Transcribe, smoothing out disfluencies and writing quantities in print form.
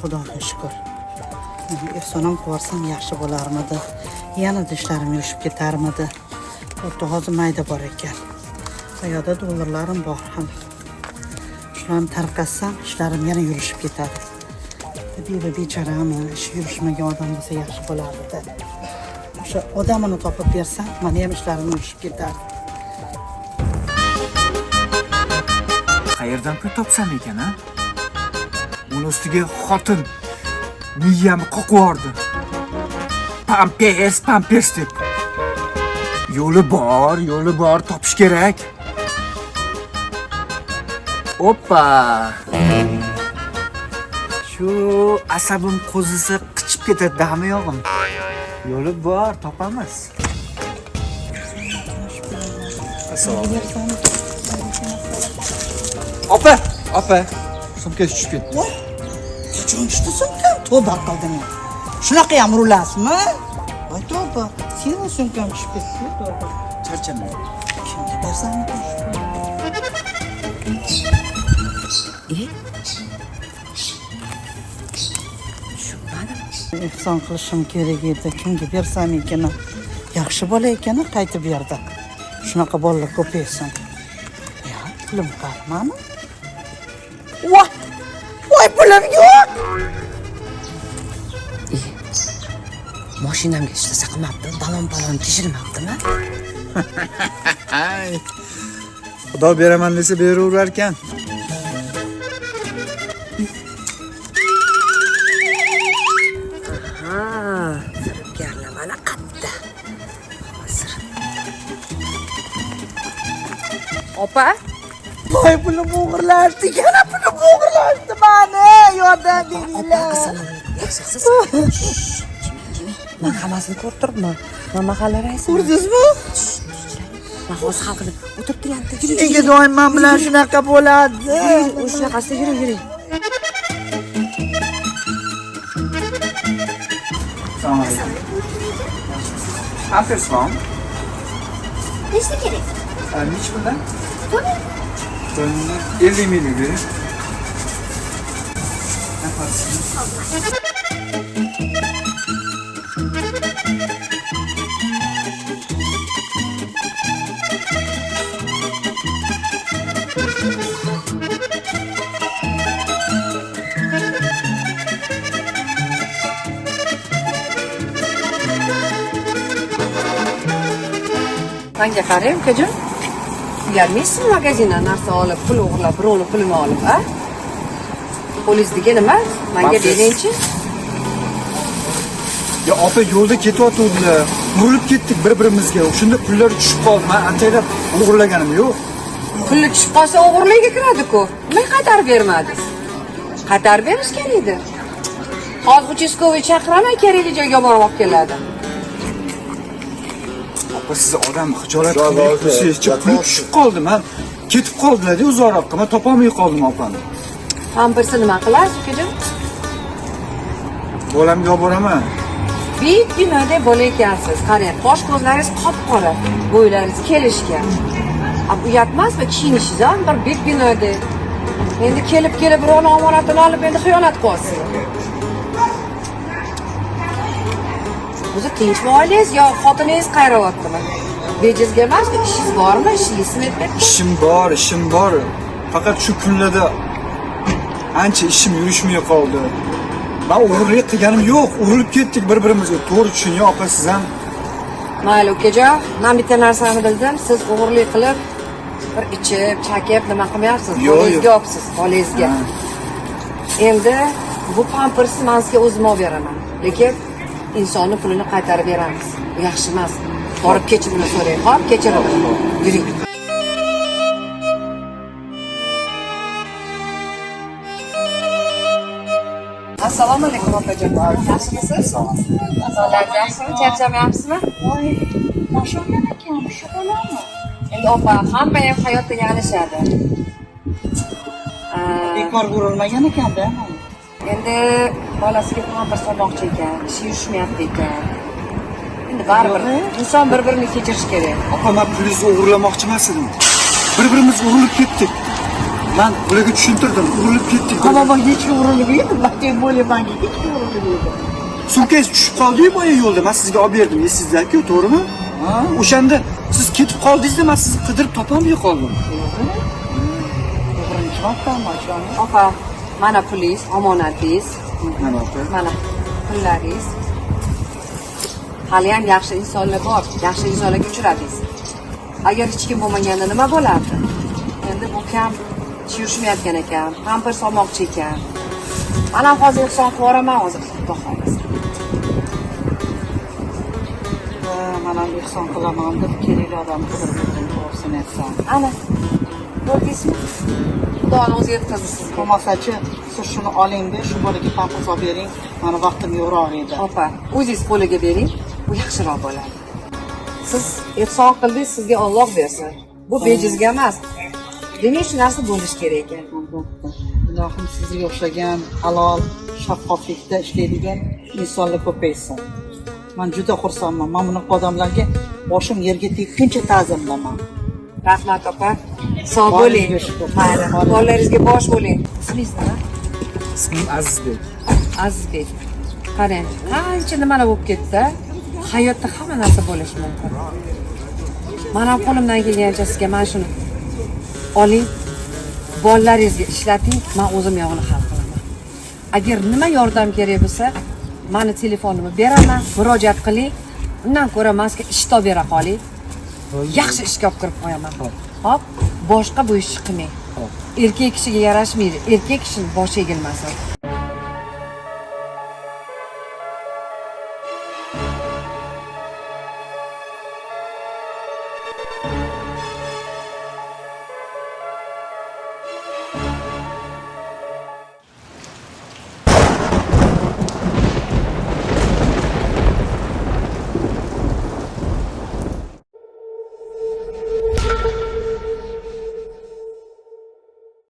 Xudoga shukr. Ehsonim qilsam yaxshi bo'larmidi. Yana ishlarim yurishib ketarmidi. Xuddi hozir mayda bor ekan. Qayerda dollarlarim bor ham. Shularni tarqatsam, ishlarim yana yurishib ketadi. Deydi bechorami, ish yurishmagan odam bo'lsa yaxshi bo'lardi. O'sha odamini topib bersam, mana ham ishlarim yurishib ketardi. Qayerdan pul topsam ekan, ha? Uni ustiga xotin miyamni qoqvordi. Pampers deb. Yo'li bor, topish kerak. Oppa! Shu asabim qo'zisa qichib ketadi, dami yo'g'im. Yo'li bor, topamiz. Assalomu alaykum. Opa, sumkasi tushib ketdi. Qachon tushdi sumkam? Tavba qildim. Shunaqa ham urulasizmi? Voy tavba, seni sumkam tushib ketdi. Tavba. Charchamay. Kimga bersam? Ehson qilishim kerak edi. Kimga bersam ekan? Yaxshi bola ekan, qaytib berdi. Shunaqa bolalar ko'paysin. Ya, pulim qolmami? Voy, pulim yo'q. Mashinamga ishlasa qilmabdi, balon teshirmabdimi? Xudo beraman desa beraverar ekan. Firibgarlar qayerda? Hozir. Opa, Voy, pulim o'g'irlashdi. Yana pulim o'g'irlashdi mani. Yordam beringlar. assalomu alaykum. Yaxshisiz? Men hammasini ko'rib turibman. Men mahalla raisiman. Ko'rdingizmi? Men hozir hal qilib o'tirib turyapti. Nega doim men bilan shunaqa bo'ladi? O'shanaqasida yuring. Assalomu alaykum. Pampers bormi? Nechta kerak? Nech puldan? To'g'ri. 50 ming bering. Menga qarang, ukajon. Uyalmaysizmi magazindan narsa olib, pul o'g'irlab, birovni pulini olib, a? Qo'lingizdagi nima? Menga beringchi. Ya opa yo'lda ketyotgandilar. Burilib ketdik bir-birimizga. Shunda pullar tushib qoldi. Men ataylab o'g'irlaganim yo'q. Pulni tushib qolsa o'g'irlikka kiradi-ku. Nima qaytarib bermadingiz? Qaytarib berish kerak edi. Hozir uchastkovoy chaqiraman, kerakli joyga borib olib keladi. Opa siz odam xijolat qilib pul tushib qoldi. Men ketib qoldilar-da uzoqroqqa. Men topolmay qoldim opani. Pampersi nima qilasiz, ukajon? Bolamga olib boraman. Binoda bola ekansiz. Qarang, qosh ko'zlaringiz qop-qora, bo'ylaringiz kelishgan. Uyat emasmi kiyinishingiz ham bir binoda. Endi kelib birovni omonatini olib endi xiyonat qilasiz. O'zi tinchmi oilangiz yo xotiningiz qayrayaptimi? Bejizga emasmi? Ishingiz bormi? Ishingizni aytmayapti. Ishim bor. Faqat shu kunlarda ancha ishim yurishmay qoldi. Men o'g'irlik qilganim yo'q. Urilib ketdik bir-birimizga. To'g'ri tushuning, opa siz ham. Mayli ukajon, men bitta narsani bildim. Siz o'g'irlik qilib bir ichib, chakib nima qilmayapsiz? Bolangizga olibsiz, bolangizga. Endi bu pampersni men sizga o'zim olib beraman. Lekin insonni pulini qaytarib beramiz. Bu yaxshi emas. Borib kechirini so'rang. Hop, kechiring. Yuring. Assalomu alaykum opajon. Yaxshimisiz? Ahvolingiz yaxshimi? Charchamayapsizmi? Voy, mashinadan ekan, shu bolami? Endi opa, hamma ham hayotda yanglishadi. Bekor urilmagan ekan-da. Endi bolasiga pampers olmoqchi ekan, ishi yurishmayapti ekan. Endi baribir inson bir-birini kechirish kerak. Opa men pulingizni o'g'irlamoqchi emas edim. Bir-birimiz urilib ketdik. Ben bularga tushuntirdim. Urilib ketdik. Ama bak hiç uğurlu değil mi? Bak diye böyle ben hiç uğurlu değil. Sumkangiz tushib qoldi-yu boya yo'lda. Men sizga olib berdim, eslaysizlar-ku, to'g'rimi? Ha, o'shanda siz ketib qoldingiz-da, men sizni qidirib topolmay qoldim. Birinchi marta mashina. Opa, mana pulingiz, omonatingiz, Mana opa. mana pullaringiz. Haliyam yaxshi insonlar bor, yaxshi insonlarga uchradingiz. Agar hech kim bo'lmaganda nima bo'lardi? Endi bu kam yurishmayotgan ekan, pampers olmoqchi ekan. Mana hozir hisob qilib yuboraman hozir, xudo xohlasa. Ben ham ehson qilaman deb kerakli odamni qidirib yurdim, to'g'risini aytsam. Ana, ko'rdingizmi? Xudoni o'zi yetkazdi sizga. Bo'lmasachi, siz shuni oling-da, shu bolaga pampers olib bering. Mani vaqtim yo'qroq edi. Opa, o'zingiz qo'liga bering, bu yaxshiroq bo'ladi. Siz ehson qildingiz, sizga Alloh bersin. Bu bejizga emas. Demak, shu narsa bo'lishi kerak ekan. Ilohim sizga o'xshagan halol, shaffoflikda ishlaydigan insonlar ko'paysin. Men juda xursandman. Men bunaqa odamlarga boshim yerga tekkuncha ta'zimlaman. Rahmat opa. Sog' bo'ling. Mayli. Bolalaringizga bosh bo'ling. Ismingiz nima? Ismim Azizbek. Azizbek. Qarang, qancha nimalar bo'lib ketdi. Hayotda hamma narsa bo'lishi mumkin. Men ham qo'limdan kelgancha sizga mana shuni oling. Bolalaringizga ishlating, men o'zim yog'ini hal qilaman. Agar nima yordam kerak bo'lsa, meni telefonimni beraman, murojaat qiling. Undan ko'ra men sizga ish topib bera qoling. Yaxshi ishga olib kirib qo'yaman. Hop, boshqa bu ishni qilmang. Erkak kishiga yarashmaydi. Erkak kishining boshi egilmasin.